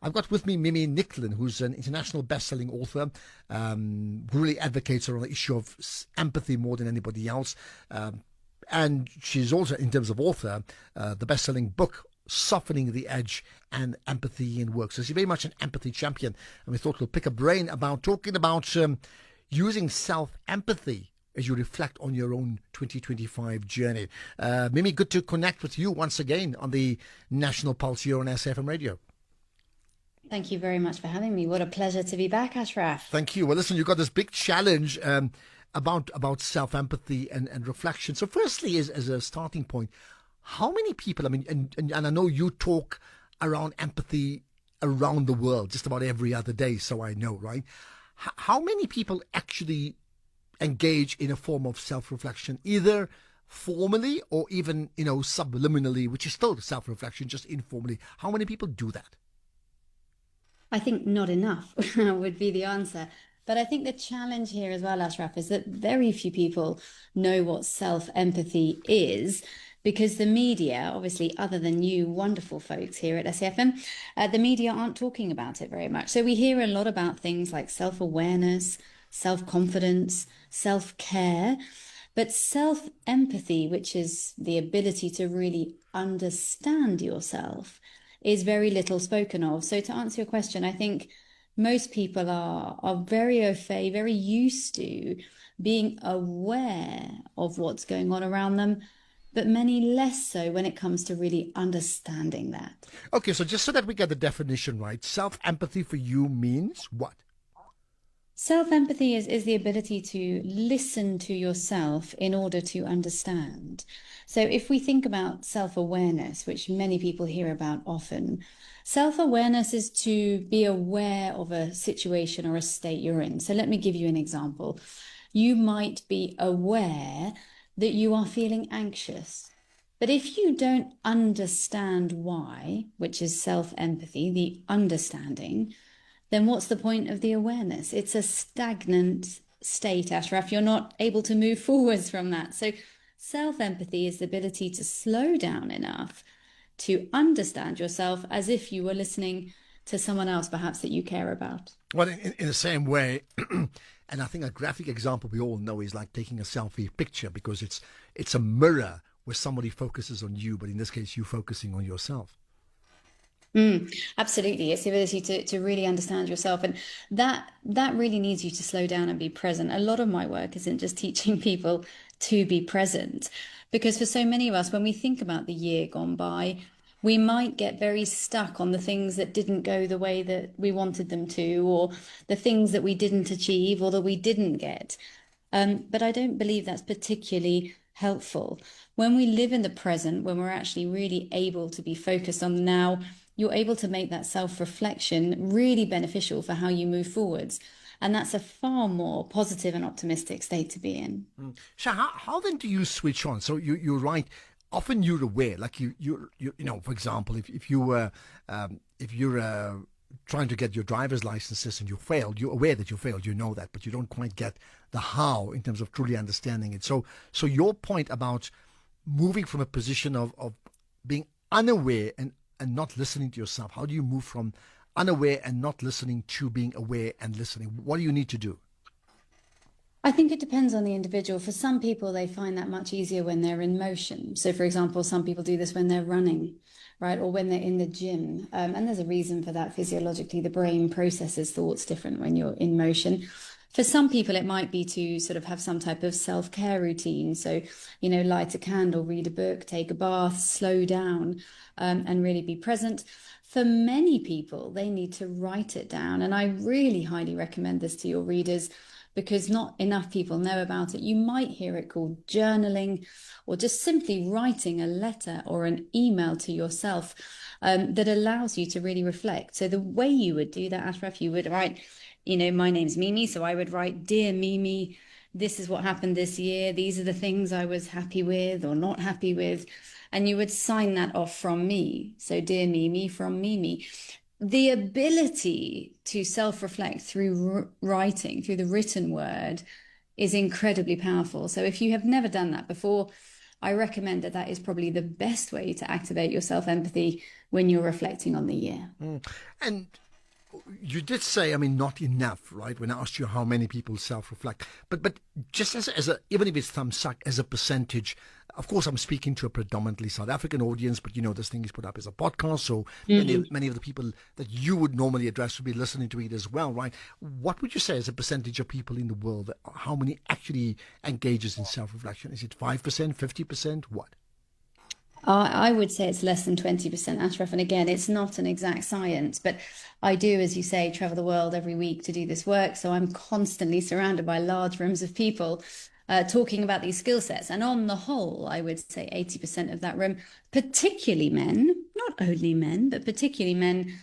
I've got with me Mimi Nicklin, who's an international best-selling author, who really advocates around the issue of empathy more than anybody else. And she's also, in terms of author, the best-selling book, Softening the Edge and Empathy in Work. So she's very much an empathy champion. And we thought we'll pick a brain about talking about using self-empathy as you reflect on your own 2025 journey. Mimi, good to connect with you once again on the National Pulse here on SFM Radio. Thank you very much for having me. What a pleasure to be back, Ashraf. Thank you. Well, listen, you've got this big challenge about self-empathy and reflection. So firstly, as a starting point, how many people, I mean, and I know you talk around empathy around the world just about every other day, so I know, right? How many people actually engage in a form of self-reflection, either formally or even, subliminally, which is still self-reflection, just informally? How many people do that? I think not enough would be the answer. But I think the challenge here as well, Ashraf, is that very few people know what self-empathy is, because the media, obviously, other than you wonderful folks here at SFM, the media aren't talking about it very much. So we hear a lot about things like self-awareness, self-confidence, self-care, but self-empathy, which is the ability to really understand yourself, is very little spoken of. So to answer your question, I think most people are very au fait, very used to being aware of what's going on around them, but many less so when it comes to really understanding that. Okay, so just so that we get the definition right, self-empathy for you means what? Self-empathy is the ability to listen to yourself in order to understand. So if we think about self-awareness, which many people hear about often, self-awareness is to be aware of a situation or a state you're in. So let me give you an example. You might be aware that you are feeling anxious. But if you don't understand why, which is self-empathy, the understanding, then what's the point of the awareness? It's a stagnant state, Ashraf. You're not able to move forwards from that. So self-empathy is the ability to slow down enough to understand yourself as if you were listening to someone else, perhaps, that you care about. Well, in the same way, and I think a graphic example we all know is like taking a selfie picture, because it's a mirror where somebody focuses on you, but in this case, you focusing on yourself. Absolutely. It's the ability to really understand yourself. And that really needs you to slow down and be present. A lot of my work isn't just teaching people to be present, because for so many of us, when we think about the year gone by, we might get very stuck on the things that didn't go the way that we wanted them to, or the things that we didn't achieve or that we didn't get. But I don't believe that's particularly helpful. When we live in the present, when we're actually really able to be focused on now, you're able to make that self-reflection really beneficial for how you move forwards. And that's a far more positive and optimistic state to be in. So how then do you switch on? So you're right. Often you're aware, like for example, if you're trying to get your driver's licenses and you failed, you're aware that you failed, you know that, but you don't quite get the how in terms of truly understanding it. So your point about moving from a position of being unaware and not listening to yourself, how do you move from unaware and not listening to being aware and listening? What do you need to do? I think it depends on the individual. For some people, they find that much easier when they're in motion. So, for example, some people do this when they're running, right? Or when they're in the gym. And there's a reason for that. Physiologically, the brain processes thoughts different when you're in motion. For some people, it might be to sort of have some type of self-care routine. So, light a candle, read a book, take a bath, slow down, and really be present. For many people, they need to write it down. And I really highly recommend this to your readers, because not enough people know about it. You might hear it called journaling, or just simply writing a letter or an email to yourself that allows you to really reflect. So the way you would do that, Ashraf, you would write, my name's Mimi, so I would write, "Dear Mimi, this is what happened this year. These are the things I was happy with or not happy with." And you would sign that off from me. So, "Dear Mimi," from Mimi. The ability to self-reflect through writing, through the written word, is incredibly powerful. So if you have never done that before, I recommend that that is probably the best way to activate your self-empathy when you're reflecting on the year. And you did say, I mean, not enough, right? When I asked you how many people self-reflect, but just as a even if it's thumbs up as a percentage, of course, I'm speaking to a predominantly South African audience, but this thing is put up as a podcast, so many of the people that you would normally address would be listening to it as well, right? What would you say is a percentage of people in the world? How many actually engages in self-reflection? Is it 5%, 50%? What? I would say it's less than 20%, Ashraf. And again, it's not an exact science, but I do, as you say, travel the world every week to do this work. So I'm constantly surrounded by large rooms of people talking about these skill sets. And on the whole, I would say 80% of that room, particularly men, not only men, but particularly men,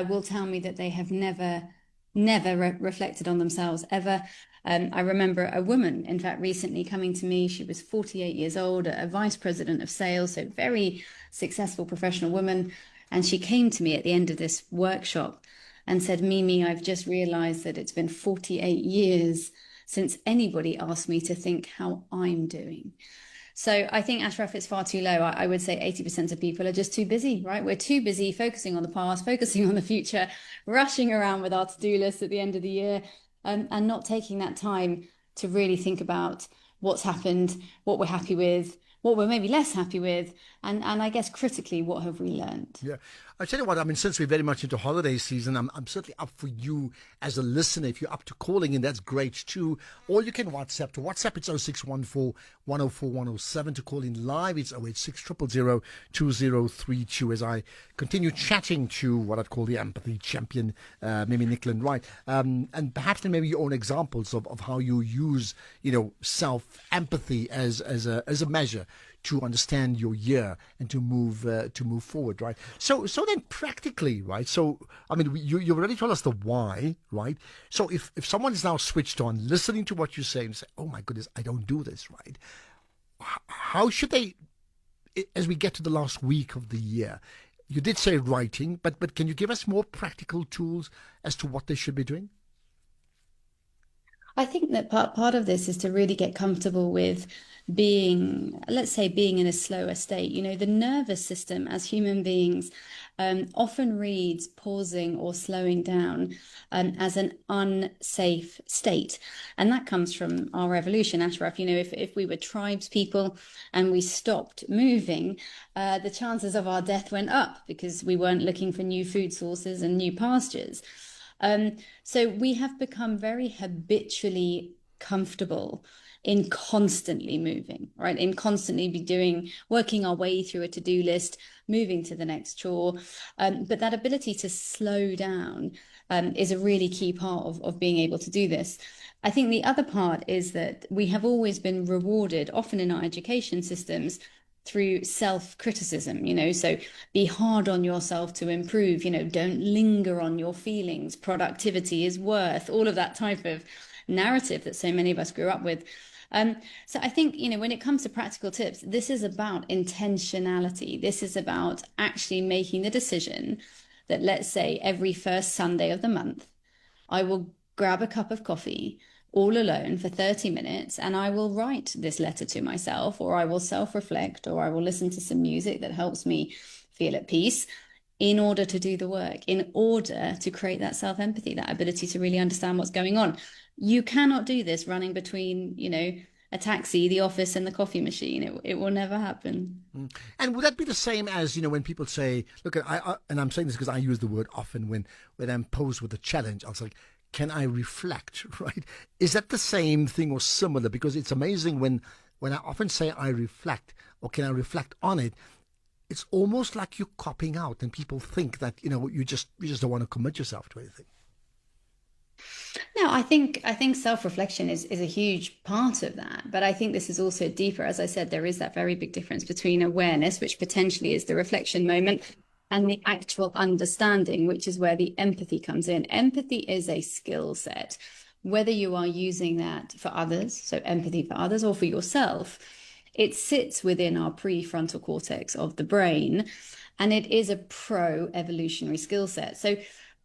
will tell me that they have never reflected on themselves ever. I remember a woman, in fact, recently coming to me. She was 48 years old, a vice president of sales, so very successful professional woman. And she came to me at the end of this workshop and said, Mimi, I've just realized that it's been 48 years since anybody asked me to think how I'm doing. So I think, Ashraf, it's far too low. I would say 80% of people are just too busy, right? We're too busy focusing on the past, focusing on the future, rushing around with our to-do list at the end of the year, and not taking that time to really think about what's happened, what we're happy with, what we're maybe less happy with, and I guess critically, what have we learned? Yeah. I tell you what, I mean, since we're very much into holiday season, I'm certainly up for you as a listener. If you're up to calling in, that's great too. Or you can WhatsApp. To WhatsApp, it's 0614 104 107. To call in live, it's 086 000 2032. As I continue chatting to what I'd call the empathy champion, Mimi Nicklin, right? And perhaps then maybe your own examples of how you use, self-empathy as a measure to understand your year and to move forward, right? So then practically, right? So I mean, you already told us the why, right? So if someone is now switched on, listening to what you say and say, oh my goodness, I don't do this, right? How should they, as we get to the last week of the year? You did say writing, but can you give us more practical tools as to what they should be doing? I think that part of this is to really get comfortable with being, let's say, being in a slower state. The nervous system as human beings often reads pausing or slowing down as an unsafe state. And that comes from our evolution, Ashraf. If we were tribes people and we stopped moving, the chances of our death went up because we weren't looking for new food sources and new pastures. So we have become very habitually comfortable in constantly moving, right? In constantly working our way through a to-do list, moving to the next chore. But that ability to slow down is a really key part of being able to do this. I think the other part is that we have always been rewarded, often in our education systems, through self-criticism, so be hard on yourself to improve, don't linger on your feelings, productivity is worth, all of that type of narrative that so many of us grew up with. So I think, when it comes to practical tips, this is about intentionality. This is about actually making the decision that, let's say, every first Sunday of the month, I will grab a cup of coffee all alone for 30 minutes and I will write this letter to myself, or I will self-reflect, or I will listen to some music that helps me feel at peace in order to do the work, in order to create that self-empathy, that ability to really understand what's going on. You cannot do this running between, a taxi, the office, and the coffee machine. It will never happen. And would that be the same as, when people say, look, and I'm saying this because I use the word often when I'm posed with a challenge, I was like, can I reflect, right? Is that the same thing or similar? Because it's amazing when I often say I reflect, or can I reflect on it, it's almost like you're copping out and people think that, you just don't want to commit yourself to anything. No, I think self-reflection is a huge part of that. But I think this is also deeper. As I said, there is that very big difference between awareness, which potentially is the reflection moment, and the actual understanding, which is where the empathy comes in. Empathy is a skill set, whether you are using that for others, so empathy for others, or for yourself. It sits within our prefrontal cortex of the brain, and it is a pro-evolutionary skill set. So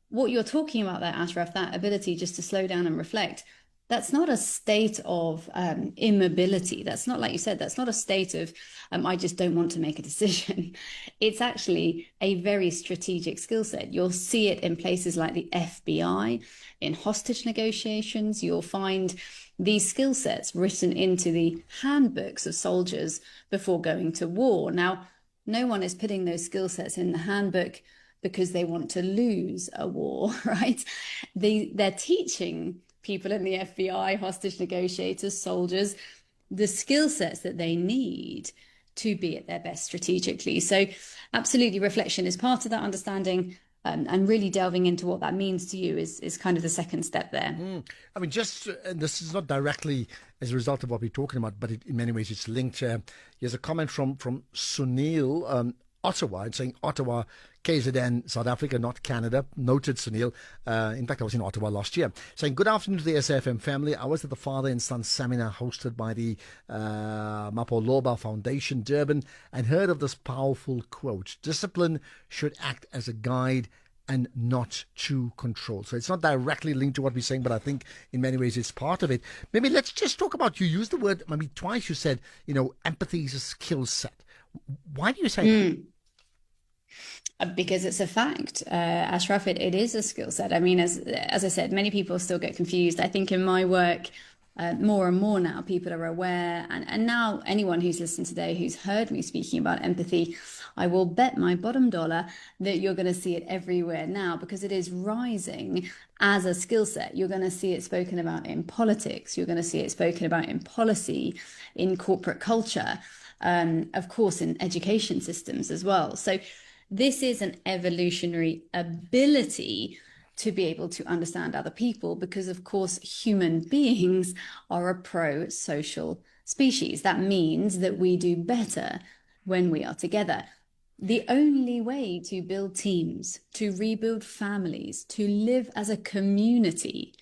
what you're talking about there, Ashraf, that ability just to slow down and reflect, That's not a state of immobility. That's not, like you said, that's not a state of, I just don't want to make a decision. It's actually a very strategic skill set. You'll see it in places like the FBI, in hostage negotiations. You'll find these skill sets written into the handbooks of soldiers before going to war. Now, no one is putting those skill sets in the handbook because they want to lose a war, right? They're teaching people in the FBI, hostage negotiators, soldiers, the skill sets that they need to be at their best strategically. So, absolutely, reflection is part of that understanding. And really delving into what that means to you is kind of the second step there. I mean, and this is not directly as a result of what we're talking about, but in many ways it's linked. Here's a comment from Sunil, Ottawa, and saying Ottawa, KZN, South Africa, not Canada. Noted, Sunil. In fact, I was in Ottawa last year. Saying, good afternoon to the SFM family. I was at the father and son seminar hosted by the Mapoloba Foundation, Durban, and heard of this powerful quote: discipline should act as a guide and not to control. So it's not directly linked to what we're saying, but I think in many ways it's part of it. Maybe let's just talk about, you used the word, maybe twice you said, empathy is a skill set. Why do you say that? Because it's a fact, Ashraf. It is a skill set. I mean, as I said, many people still get confused. I think in my work, more and more now, people are aware, and now anyone who's listened today, who's heard me speaking about empathy, I will bet my bottom dollar that you're going to see it everywhere now, because it is rising as a skill set. You're going to see it spoken about in politics. You're going to see it spoken about in policy, in corporate culture, of course, in education systems as well. So this is an evolutionary ability to be able to understand other people, because, of course, human beings are a pro-social species. That means that we do better when we are together. The only way to build teams, to rebuild families, to live as a community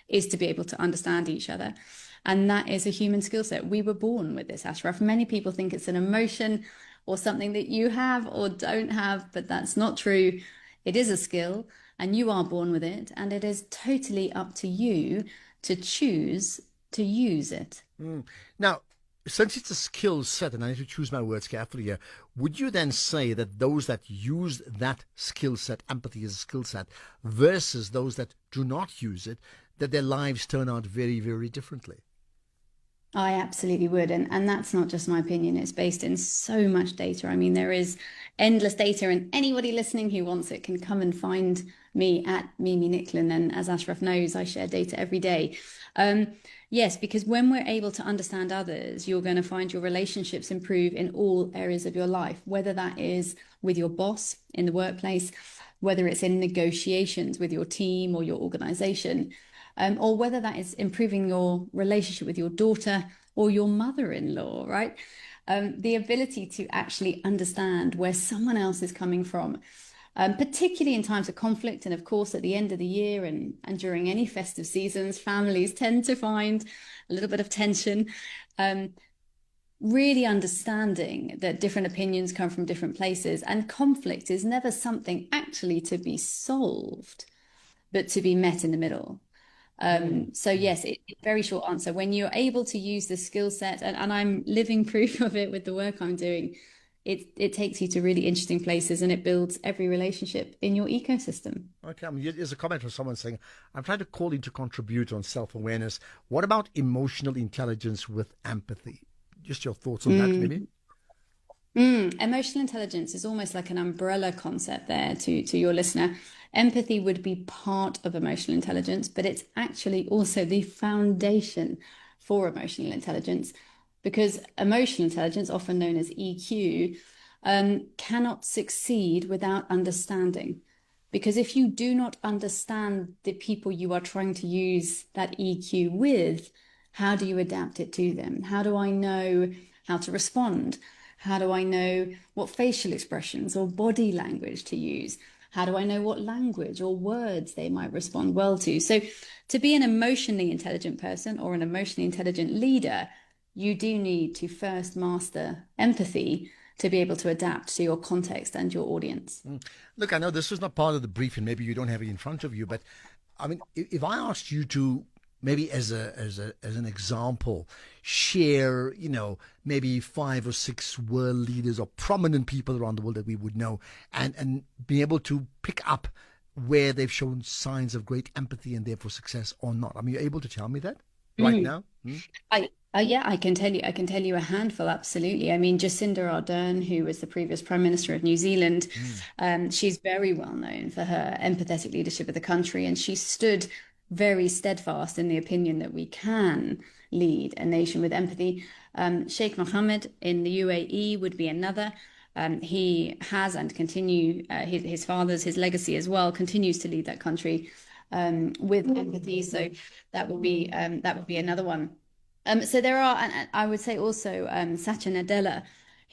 is to be able to understand each other. And that is a human skill set. We were born with this, Ashraf. Many people think it's an emotion or something that you have or don't have, but that's not true. It is a skill, and you are born with it, and it is totally up to you to choose to use it. Now, since it's a skill set, and I need to choose my words carefully here, would you then say that those that use that skill set, empathy as a skill set, versus those that do not use it, that their lives turn out very, very differently? I absolutely would. And that's not just my opinion. It's based in so much data. I mean, there is endless data, and anybody listening who wants it can come and find me at Mimi Nicklin. And as Ashraf knows, I share data every day. Yes, because when we're able to understand others, you're going to find your relationships improve in all areas of your life, whether that is with your boss in the workplace, whether it's in negotiations with your team or your organization, or whether that is improving your relationship with your daughter or your mother-in-law, right? The ability to actually understand where someone else is coming from, particularly in times of conflict. And of course, at the end of the year and during any festive seasons, families tend to find a little bit of tension. Really understanding that different opinions come from different places, and conflict is never something actually to be solved, but to be met in the middle. So yes, very short answer. When you're able to use the skill set, and I'm living proof of it with the work I'm doing, it takes you to really interesting places, and it builds every relationship in your ecosystem. Okay, I mean, there's a comment from someone saying, I'm trying to call in to contribute on self-awareness. What about emotional intelligence with empathy? Just your thoughts on that, maybe? Emotional intelligence is almost like an umbrella concept there to your listener. Empathy would be part of emotional intelligence, but it's actually also the foundation for emotional intelligence, because emotional intelligence, often known as EQ, cannot succeed without understanding. Because if you do not understand the people you are trying to use that EQ with, how do you adapt it to them? How do I know how to respond? How do I know what facial expressions or body language to use? How do I know what language or words they might respond well to? So to be an emotionally intelligent person or an emotionally intelligent leader, you do need to first master empathy to be able to adapt to your context and your audience. Look, I know this was not part of the briefing. Maybe you don't have it in front of you, but I mean, if I asked you to maybe as an example, share, maybe 5 or 6 world leaders or prominent people around the world that we would know, and be able to pick up where they've shown signs of great empathy and therefore success or not? I mean, you're able to tell me that right Mm. now? Hmm? Yeah, I can tell you a handful, absolutely. I mean, Jacinda Ardern, who was the previous Prime Minister of New Zealand, Mm. she's very well known for her empathetic leadership of the country, and she stood very steadfast in the opinion that we can lead a nation with empathy. Sheikh Mohammed in the UAE would be another. He has and continue his father's his legacy as well continues to lead that country with empathy. So that would be another one. So there are, and I would say also Satya Nadella,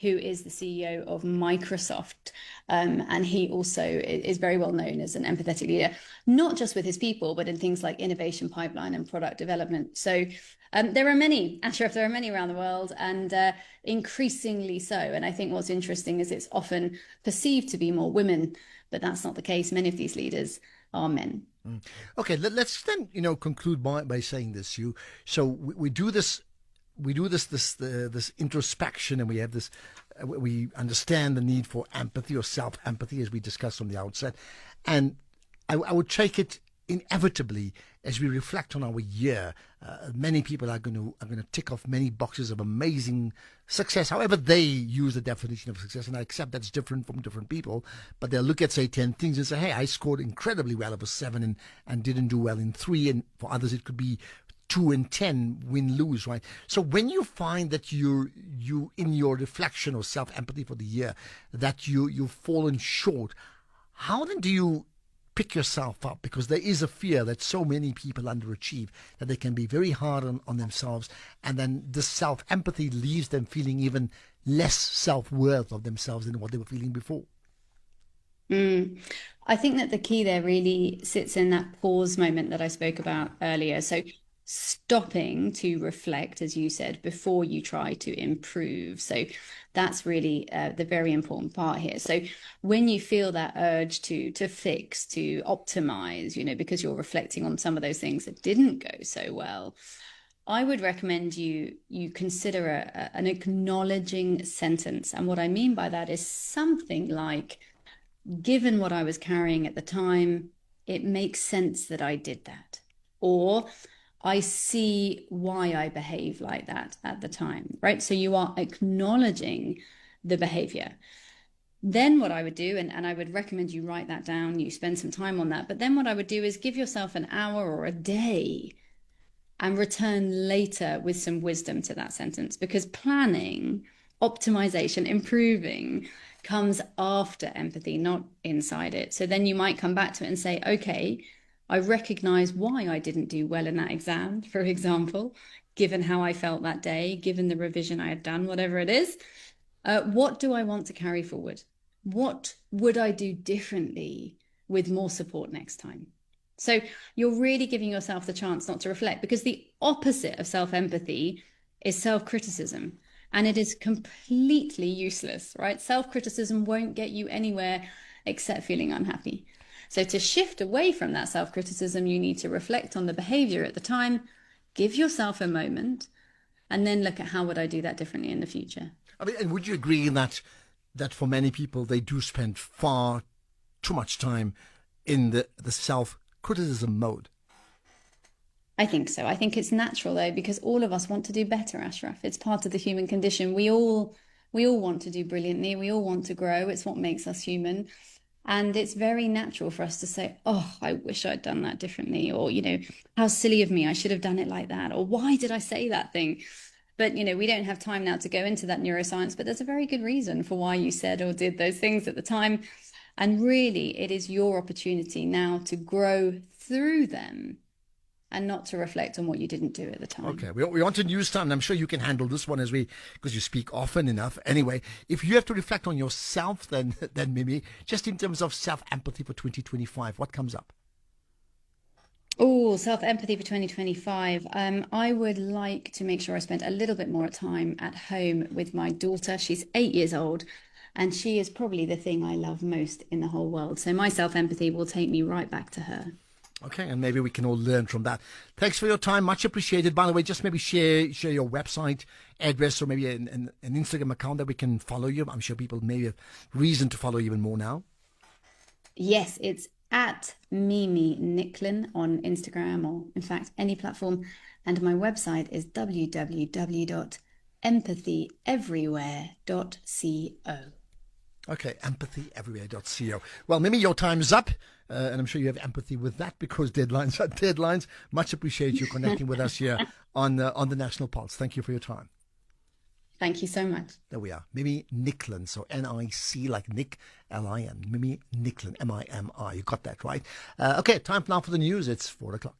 who is the CEO of Microsoft, and he also is very well known as an empathetic leader, not just with his people, but in things like innovation pipeline and product development. So there are many, Ashraf, there are many around the world, and increasingly so. And I think what's interesting is it's often perceived to be more women, but that's not the case. Many of these leaders are men. Okay, let's then conclude by saying this. We do this, this introspection, and we have this. We understand the need for empathy or self empathy, as we discussed from the outset, and I would take it inevitably as we reflect on our year. Many people are going to tick off many boxes of amazing success, however they use the definition of success, and I accept that's different from different people. But they'll look at, say, 10 things and say, "Hey, I scored incredibly well over 7 and didn't do well in 3," and for others it could be 2 and 10, win lose, right? So when you find that you in your reflection or self empathy for the year that you've fallen short, how then do you pick yourself up? Because there is a fear that so many people underachieve that they can be very hard on themselves, and then this self empathy leaves them feeling even less self worth of themselves than what they were feeling before. Mm. I think that the key there really sits in that pause moment that I spoke about earlier. So stopping to reflect, as you said, before you try to improve. So that's really the very important part here. So when you feel that urge to fix, to optimize, because you're reflecting on some of those things that didn't go so well, I would recommend you consider an acknowledging sentence. And what I mean by that is something like, given what I was carrying at the time, it makes sense that I did that. Or I see why I behave like that at the time, right? So you are acknowledging the behavior. Then what I would do, and I would recommend you write that down, you spend some time on that. But then what I would do is give yourself an hour or a day and return later with some wisdom to that sentence, because planning, optimization, improving comes after empathy, not inside it. So then you might come back to it and say, okay, I recognize why I didn't do well in that exam, for example, given how I felt that day, given the revision I had done, whatever it is. What do I want to carry forward? What would I do differently with more support next time? So you're really giving yourself the chance not to reflect, because the opposite of self-empathy is self-criticism. And it is completely useless, right? Self-criticism won't get you anywhere except feeling unhappy. So to shift away from that self-criticism, you need to reflect on the behavior at the time, give yourself a moment, and then look at how would I do that differently in the future. I mean, and would you agree that for many people they do spend far too much time in the self criticism mode? I think so. I think it's natural though, because all of us want to do better, Ashraf. It's part of the human condition. We all want to do brilliantly. We all want to grow. It's what makes us human. And it's very natural for us to say, oh, I wish I'd done that differently. Or, how silly of me. I should have done it like that. Or why did I say that thing? But, we don't have time now to go into that neuroscience, but there's a very good reason for why you said or did those things at the time. And really, it is your opportunity now to grow through them and not to reflect on what you didn't do at the time. Okay, we want to news time, and I'm sure you can handle this one because you speak often enough. Anyway, if you have to reflect on yourself, then Mimi, just in terms of self empathy for 2025, what comes up? Oh, self-empathy for 2025. I would like to make sure I spend a little bit more time at home with my daughter. She's 8 years old, and she is probably the thing I love most in the whole world. So my self-empathy will take me right back to her. Okay, and maybe we can all learn from that. Thanks for your time. Much appreciated. By the way, just maybe share your website address or maybe an Instagram account that we can follow you. I'm sure people maybe have reason to follow you even more now. Yes, it's at Mimi Nicklin on Instagram or, in fact, any platform. And my website is www.empathyeverywhere.co. Okay, empathyeverywhere.co. Well, Mimi, your time's up, and I'm sure you have empathy with that because deadlines are deadlines. Much appreciate you connecting with us here on the National Pulse. Thank you for your time. Thank you so much. There we are. Mimi Nicklin. So N-I-C like Nick, L-I-N. Mimi Nicklin, M-I-M-I. You got that right. Okay, time now for the news. It's 4 o'clock.